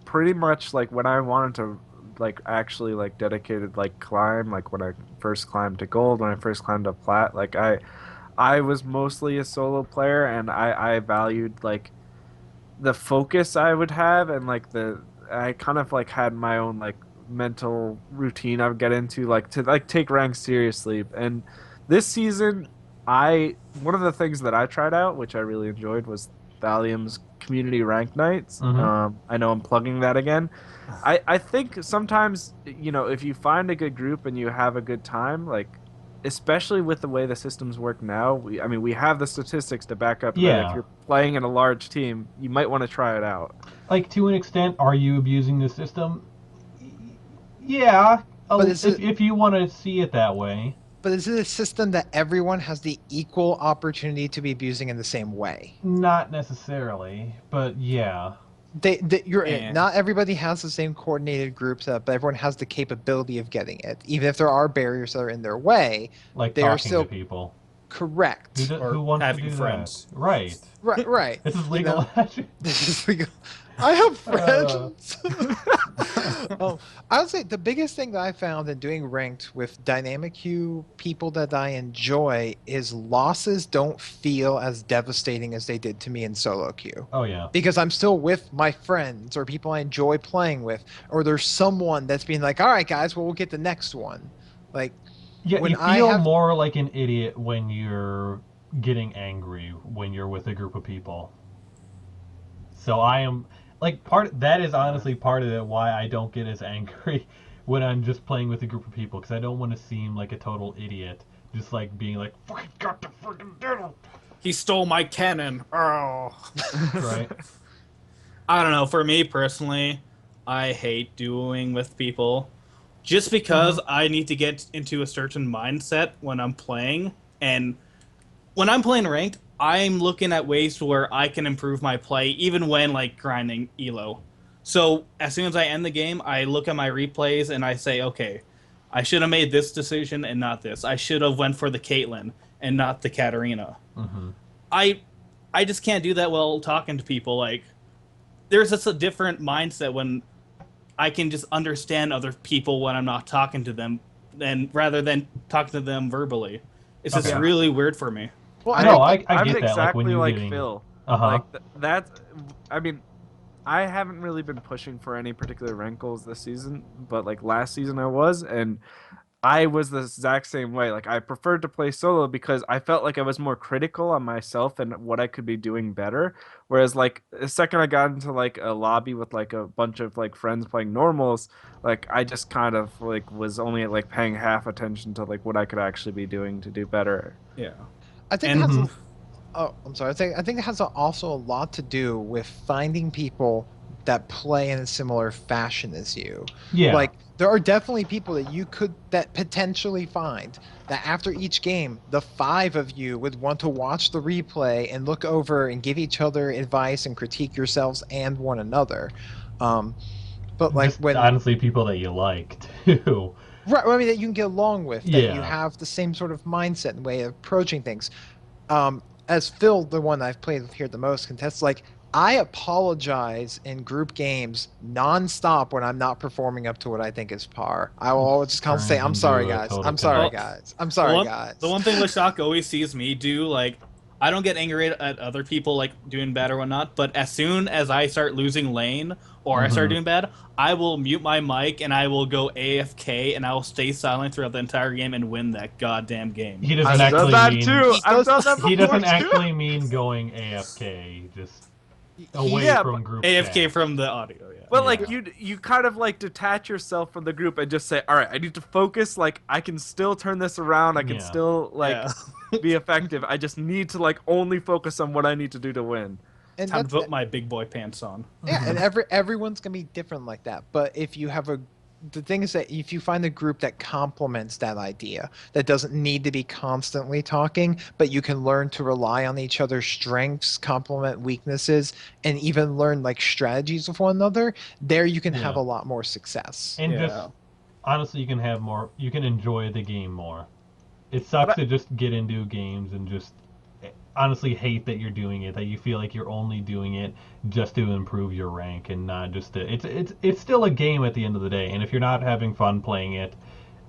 pretty much like when I wanted to like actually like dedicated like climb, like when I first climbed to gold, when I first climbed to plat, like I was mostly a solo player, and I valued like the focus I would have, and like I kind of like had my own like mental routine I would get into like to like take rank seriously. And this season, one of the things that I tried out, which I really enjoyed, was Valium's community rank nights. Mhm. I know I'm plugging that again. I think sometimes if you find a good group and you have a good time, like especially with the way the systems work now, we have the statistics to back up that Yeah. if you're playing in a large team, you might want to try it out. Like, to an extent, are you abusing the system? Yeah, But is it- if you want to see it that way. But is it a system that everyone has the equal opportunity to be abusing in the same way? Not necessarily, but yeah. You're Yeah. not everybody has the same coordinated group setup, but everyone has the capability of getting it. Even if there are barriers that are in their way, Like they are talking still to people. correct. Who wants having to do friends. that? Right. Right. This is You legal. know? This is legal. I have friends. I would say the biggest thing that I found in doing ranked with dynamic queue people that I enjoy is losses don't feel as devastating as they did to me in solo queue. Oh yeah. Because I'm still with my friends or people I enjoy playing with, or there's someone that's being like, all right, guys, well, we'll get the next one. Like, Yeah, when you I feel have- more like an idiot when you're getting angry when you're with a group of people. So I am like that is honestly part of it why I don't get as angry when I'm just playing with a group of people, because I don't want to seem like a total idiot, just like being like, fucking got to freaking do He stole my cannon. Oh. it, right? I don't know. For me personally, I hate doing with people just because I need to get into a certain mindset when I'm playing. And when I'm playing ranked, I'm looking at ways where I can improve my play, even when like grinding elo. So as soon as I end the game, I look at my replays and I say, okay, I should have made this decision and not this. I should have went for the Caitlyn and not the Katarina. Mm-hmm. I just can't do that while talking to people. Like, there's just a different mindset when I can just understand other people when I'm not talking to them, and rather than talking to them verbally. It's just Okay. really weird for me. Well, I know, I I'm get that. Like when exactly you're like getting, Phil. uh-huh. Like that. I mean, I haven't really been pushing for any particular rank goals this season, but like last season I was, and I was the exact same way. Like I preferred to play solo because I felt like I was more critical on myself and what I could be doing better. Whereas like the second I got into like a lobby with like a bunch of like friends playing normals, like I just kind of like was only like paying half attention to like what I could actually be doing to do better. Yeah. I think And it has. Mhm. Oh, I'm sorry. I think it has also a lot to do with finding people that play in a similar fashion as you. Yeah. Like there are definitely people that potentially find that after each game, the five of you would want to watch the replay and look over and give each other advice and critique yourselves and one another. Um, but like Just when honestly, people that you like too. right, I mean that you can get along with, that you Yeah. have the same sort of mindset and way of approaching things. As Phil, the one I've played with here the most, contests, like I apologize in group games nonstop when I'm not performing up to what I think is par. I will always just kind of say, Turns "I'm into sorry, a guys. total I'm sorry, Well, guys. I'm the sorry, one, guys." the one thing Lashak always sees me do, like, I don't get angry at other people like doing bad or whatnot, but as soon as I start losing lane or I start Mhm. doing bad, I will mute my mic and I will go AFK and I will stay silent throughout the entire game and win that goddamn game. He doesn't I've I've done actually that mean too. He I've does. done that he before doesn't too. actually mean going AFK, just away He's Yeah, from group AFK chat. from the audio, yeah. But Yeah. like you kind of like detach yourself from the group and just say, all right, I need to focus. Like I can still turn this around. I can Yeah. still like Yeah. be effective. I just need to like only focus on what I need to do to win. and Time to that's put my big boy pants on. Yeah, and Mhm. everyone's gonna be different like that. But if you have the thing is that if you find a group that complements that idea, that doesn't need to be constantly talking, but you can learn to rely on each other's strengths, complement weaknesses, and even learn like strategies with one another, there you can have Yeah. a lot more success. And Yeah. just honestly, you can enjoy the game more. It sucks But to just get into games and just honestly hate that you're doing it, that you feel like you're only doing it just to improve your rank and not just to, it's still a game at the end of the day, and if you're not having fun playing it,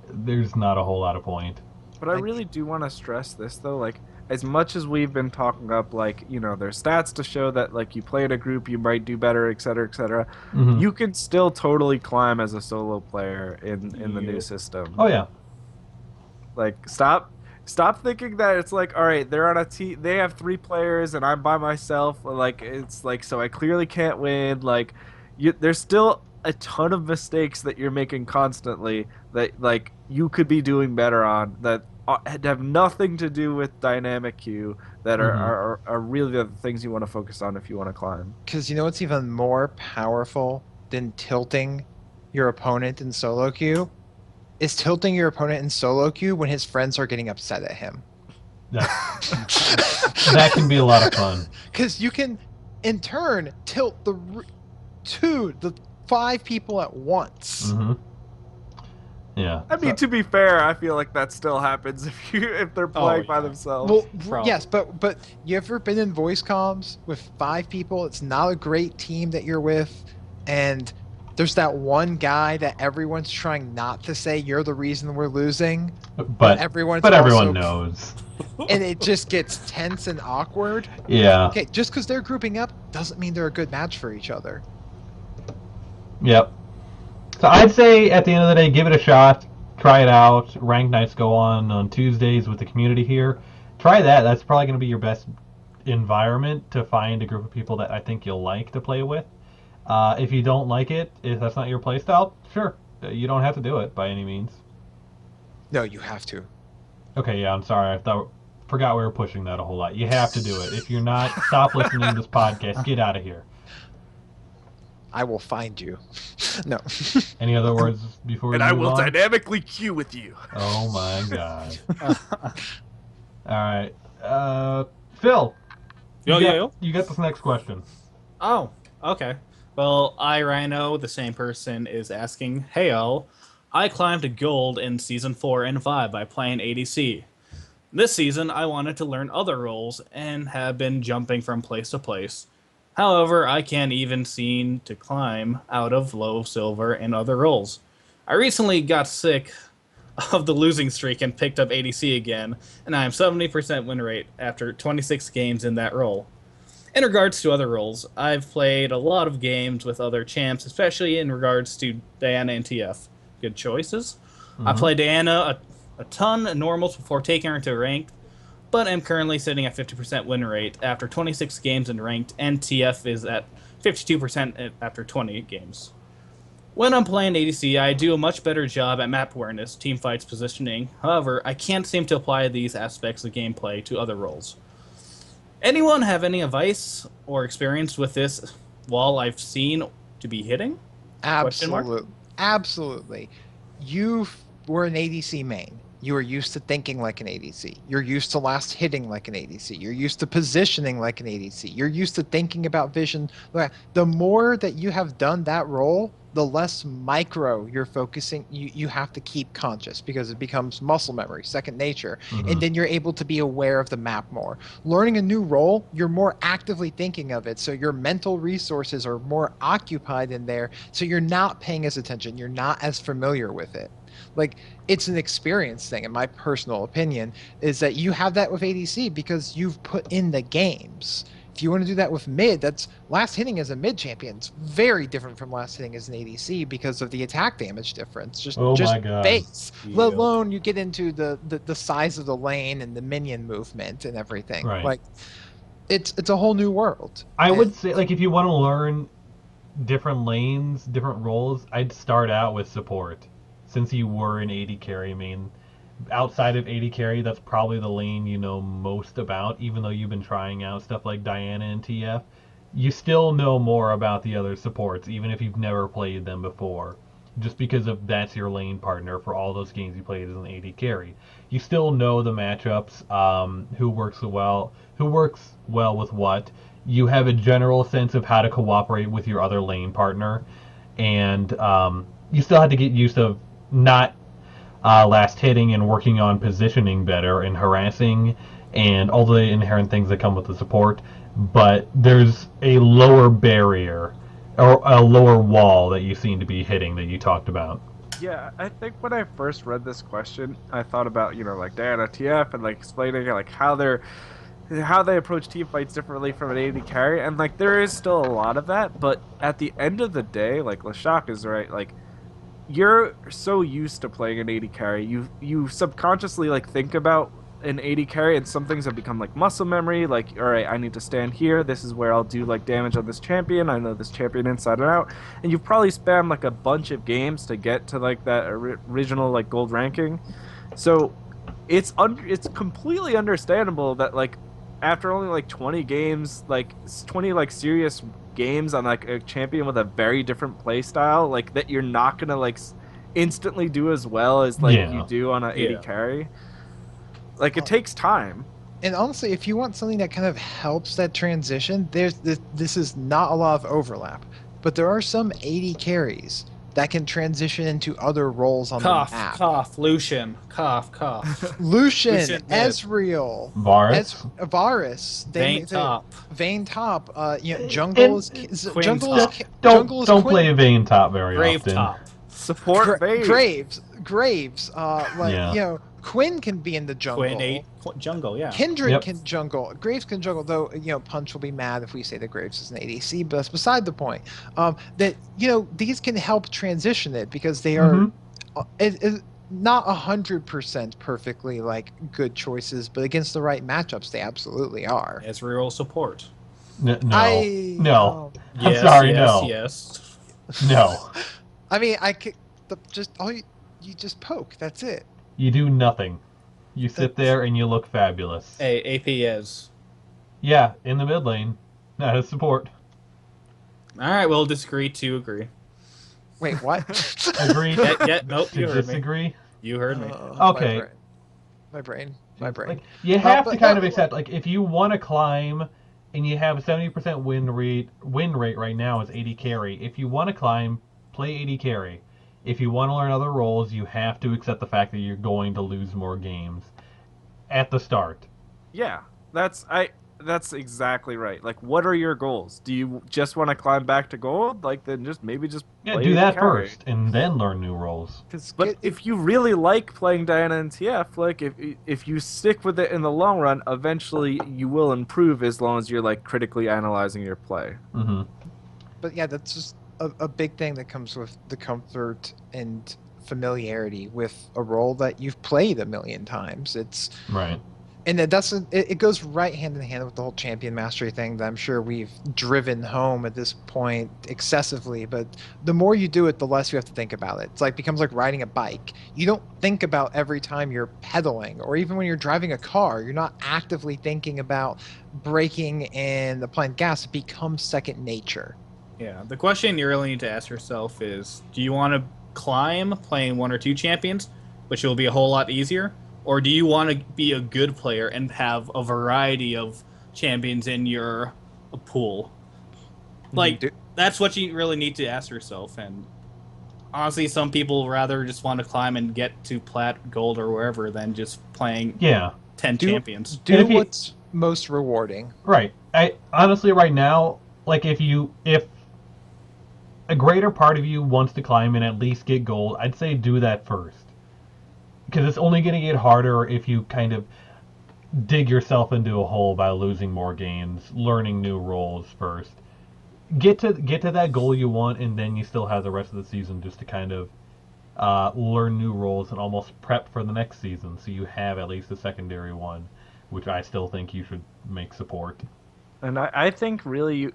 there's not a whole lot of point. I Like, really do want to stress this though. Like as much as we've been talking up, like there's stats to show that like you play in a group, you might do better, etc., etc. Mm-hmm. You can still totally climb as a solo player in the new Yep. system. Oh yeah. Like stop thinking that it's like, all right, they're on a team, they have 3 players and I'm by myself. Like it's like, so I clearly can't win. Like there's still a ton of mistakes that you're making constantly that like you could be doing better on, that have nothing to do with dynamic queue, that Mhm. are really the things you want to focus on if you want to climb. because you know what's even more powerful than tilting your opponent in solo queue is tilting your opponent in solo queue when his friends are getting upset at him. That can be a lot of fun. Because you can, in turn, tilt the 5 people at once. Mm-hmm. Yeah. I mean, to be fair, I feel like that still happens if they're playing by yeah. themselves. Well, Probably. yes, but you ever been in voice comms with 5 people? It's not a great team that you're with, and there's that one guy that everyone's trying not to say you're the reason we're losing, But everyone's everyone also, knows. and it just gets tense and awkward. Yeah. Okay, just because they're grouping up doesn't mean they're a good match for each other. Yep. So I'd say at the end of the day, give it a shot. Try it out. Ranked nights go on Tuesdays with the community here. Try that. That's probably going to be your best environment to find a group of people that I think you'll like to play with. If you don't like it, if that's not your playstyle, sure. You don't have to do it by any means. No, you have to. Okay, yeah, I'm sorry. Forgot we were pushing that a whole lot. You have to do it. If you're not, stop listening to this podcast. Get out of here. I will find you. No. Any other words before we And I move will on? dynamically queue with you. Oh my god. All right. Phil. You got this next question. Oh, okay. Well, Rhino, the same person, is asking, hey, all. I climbed to gold in Season 4 and 5 by playing ADC. This season, I wanted to learn other roles and have been jumping from place to place. However, I can't even seem to climb out of low silver and other roles. I recently got sick of the losing streak and picked up ADC again, and I am 70% win rate after 26 games in that role. In regards to other roles, I've played a lot of games with other champs, especially in regards to Diana and TF. Good choices. I Mhm. played Diana a ton in normals before taking her to ranked, but am currently sitting at 50% win rate after 26 games in ranked, and TF is at 52% after 20 games. When I'm playing ADC, I do a much better job at map awareness, team fights, positioning. However, I can't seem to apply these aspects of gameplay to other roles. Anyone have any advice or experience with this wall I've seen to be hitting? Question mark? Absolutely. Absolutely. You were an ADC main. You are used to thinking like an ADC. You're used to last hitting like an ADC. You're used to positioning like an ADC. You're used to thinking about vision. The more that you have done that role, the less micro you're focusing. You have to keep conscious because it becomes muscle memory, second nature. And Mhm. then you're able to be aware of the map more. Learning a new role, you're more actively thinking of it. So your mental resources are more occupied in there. So you're not paying as attention. You're not as familiar with it. Like, it's an experience thing, in my personal opinion, is that you have that with ADC because you've put in the games. If you want to do that with mid, that's last hitting as a mid champion. It's very different from last hitting as an ADC because of the attack damage difference. Oh Just my god. base. Let alone you get into the size of the lane and the minion movement and everything. Right. Like, it's a whole new world. I And would say, like, if you want to learn different lanes, different roles, I'd start out with support. Since you were an AD carry main, outside of AD carry, that's probably the lane you know most about, even though you've been trying out stuff like Diana and TF. You still know more about the other supports, even if you've never played them before. Just because of that's your lane partner for all those games you played as an AD carry. You still know the matchups, who works well with what. You have a general sense of how to cooperate with your other lane partner, and you still have to get used to not last hitting and working on positioning better and harassing and all the inherent things that come with the support. But there's a lower barrier or a lower wall that you seem to be hitting that you talked about. Yeah, I think when I first read this question, I thought about, like Diana TF and like explaining like how they approach team fights differently from an AD carry, and like there is still a lot of that, but at the end of the day, like Lashak is right, like you're so used to playing an AD carry, you subconsciously like think about an AD carry, and some things have become like muscle memory. Like, all right, I need to stand here. This is where I'll do like damage on this champion. I know this champion inside and out. And you've probably spammed like a bunch of games to get to like that original like gold ranking. So it's completely understandable that like after only like 20 games, like 20 like serious games on like a champion with a very different play style, like that you're not gonna like instantly do as well as like Yeah. you do on an Yeah. AD carry. Like it takes time. And honestly, if you want something that kind of helps that transition, this is not a lot of overlap, but there are some 80 carries that can transition into other roles on Cough, the map. cough, Lucian, cough, cough. Lucian, Lucian mid. Ezreal, Varus? Varus, Vayne top. Vayne top. Jungle And- is Quinn jungle top. is jungle Don't is play Quinn. Vayne top very Grave often. top. Support Vayne. Graves. Yeah. Quinn can be in the jungle. Quinn 8. Jungle, yeah. Kindred Yep. can jungle. Graves can jungle, though. Punch will be mad if we say that Graves is an ADC, but that's beside the point. That these can help transition it because they are Mhm. not 100% perfectly like good choices, but against the right matchups, they absolutely are. Ezreal support. No. I No. I'm Yes, sorry, yes, no. yes. No. I mean, I could just you just poke. That's it. You do nothing. You sit there and you look fabulous. Hey, AP is. Yeah, in the mid lane. Not as support. Alright, we'll disagree to agree. Wait, what? Agree Nope, to you heard me. disagree. You heard me. Okay. My brain. Like, you have but to kind no, of accept, like, if you want to climb and you have a 70% win rate right now is 80 carry. If you want to climb, play 80 carry. If you want to learn other roles, you have to accept the fact that you're going to lose more games at the start. Yeah, That's exactly right. Like, what are your goals? Do you just want to climb back to gold? Like, then just Yeah, play do the that carry. first, and then learn new roles. Because But if you really like playing Diana in TF, like if you stick with it in the long run, eventually you will improve as long as you're like critically analyzing your play. Hmm. but yeah, that's just a big thing that comes with the comfort and familiarity with a role that you've played a million times. It's Right. and it goes right hand in hand with the whole champion mastery thing that I'm sure we've driven home at this point excessively. But the more you do it, the less you have to think about it. It's like becomes like riding a bike. You don't think about every time you're pedaling, or even when you're driving a car, you're not actively thinking about braking and applying gas. It becomes second nature. Yeah, the question you really need to ask yourself is, do you want to climb playing one or two champions, which will be a whole lot easier, or do you want to be a good player and have a variety of champions in your pool? Like, Do- that's what you really need to ask yourself. And honestly, some people rather just want to climb and get to plat, gold, or wherever than just playing Yeah. 10 do champions. And do if you- what's most rewarding. Right. I honestly right now, like if a greater part of you wants to climb and at least get gold, I'd say do that first. Because it's only going to get harder if you kind of dig yourself into a hole by losing more games, learning new roles first. Get to that goal you want, and then you still have the rest of the season just to kind of learn new roles and almost prep for the next season, so you have at least a secondary one, which I still think you should make support. And I think really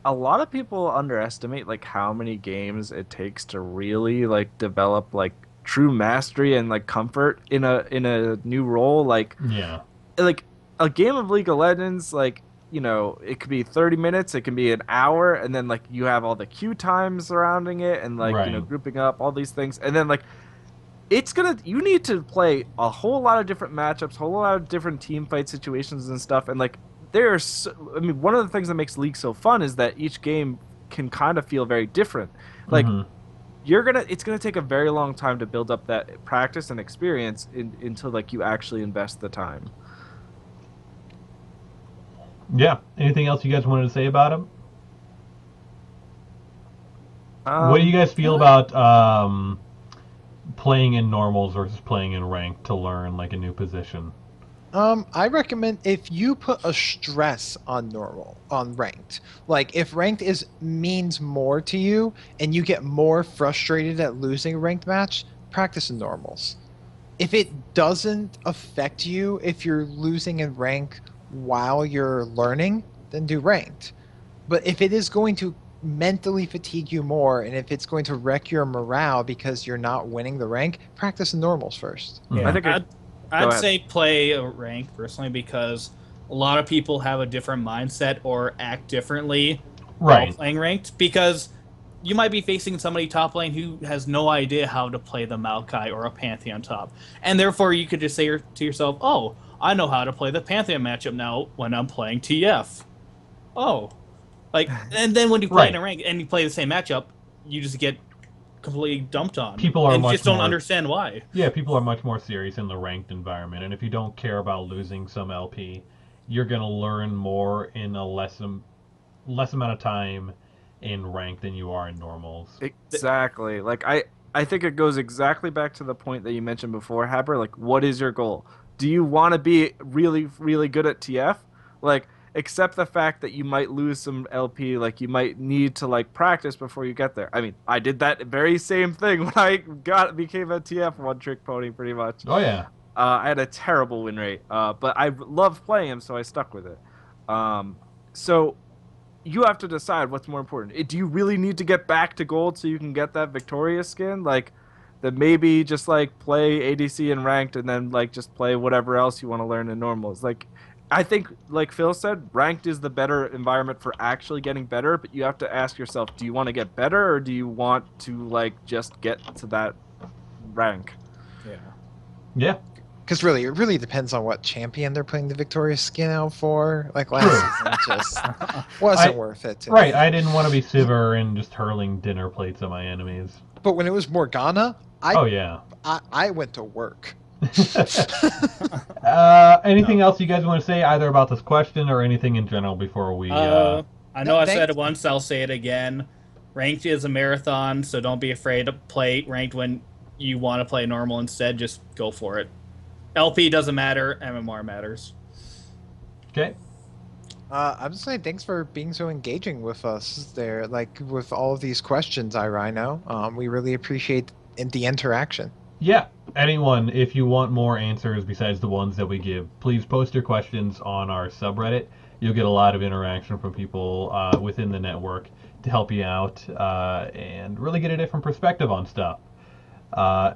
a lot of people underestimate like how many games it takes to really like develop like true mastery and like comfort in a new role. Yeah. Like a game of League of Legends, like it could be 30 minutes, it can be an hour, and then like you have all the queue times surrounding it, and like Right. grouping up all these things, and then like you need to play a whole lot of different matchups, whole lot of different team fight situations and stuff, and like I mean, one of the things that makes League so fun is that each game can kind of feel very different. Like Mhm. it's gonna take a very long time to build up that practice and experience until like you actually invest the time. Yeah. Anything else you guys wanted to say about him? What do you guys feel about playing in normals versus playing in ranked to learn like a new position? I recommend if you put a stress on ranked, like if ranked is means more to you and you get more frustrated at losing a ranked match, practice in normals. If it doesn't affect you if you're losing in rank while you're learning, then do ranked. But if it is going to mentally fatigue you more and if it's going to wreck your morale because you're not winning the rank, practice in normals first. Mhm. I think I'd ahead. say play a rank personally because a lot of people have a different mindset or act differently while Right. playing ranked, because you might be facing somebody top lane who has no idea how to play the Maokai or a Pantheon top, and therefore you could just say to yourself, "Oh, I know how to play the Pantheon matchup now when I'm playing TF." Oh, and then when you play in a Right. rank and you play the same matchup, you just get completely dumped on. People are and you much just don't more- understand why. Yeah, people are much more serious in the ranked environment, and if you don't care about losing some LP, you're gonna learn more in a less amount of time in rank than you are in normals. Exactly. Like I think it goes exactly back to the point that you mentioned before, Haber. Like, what is your goal? Do you want to be really, really good at TF? Like, accept the fact that you might lose some LP. Like, you might need to like practice before you get there. I mean, I did that very same thing when I became a TF one trick pony, pretty much. Oh yeah. I had a terrible win rate, but I loved playing him, so I stuck with it. So you have to decide what's more important. Do you really need to get back to gold so you can get that victorious skin? Like, then maybe just like play ADC and ranked, and then like just play whatever else you want to learn in normals. Like, I think, like Phil said, ranked is the better environment for actually getting better. But you have to ask yourself: do you want to get better, or do you want to like just get to that rank? Yeah. Yeah. Because really, it really depends on what champion they're putting the victorious skin out for. Like last season, it just wasn't worth it. To Right. me. I didn't want to be Sivir and just hurling dinner plates at my enemies. But when it was Morgana, Oh yeah. I went to work. Anything else you guys want to say either about this question or anything in general before we? I know I said thanks. it once, I'll say it again. Ranked is a marathon, so don't be afraid to play ranked when you want to play normal instead. Just go for it. LP doesn't matter, MMR matters. Okay. I'm just saying thanks for being so engaging with us there, like with all of these questions, Rhino. We really appreciate the interaction. Yeah. Anyone, if you want more answers besides the ones that we give, please post your questions on our subreddit. You'll get a lot of interaction from people within the network to help you out and really get a different perspective on stuff.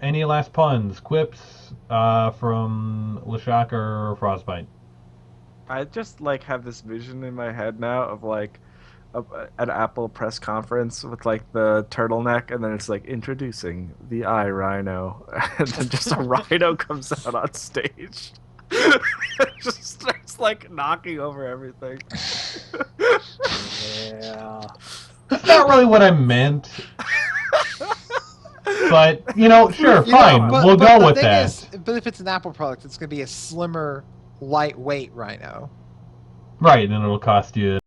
Any last puns, quips from LeShock or Frostbite? I just like have this vision in my head now of like an Apple press conference with like the turtleneck, and then it's like introducing the iRhino, and then just a rhino comes out on stage. Just starts like knocking over everything. Yeah. That's not really what I meant. But, sure, You know, fine. We'll but go the with thing that. is, but if it's an Apple product, it's going to be a slimmer, lightweight Rhino. Right, and it'll cost you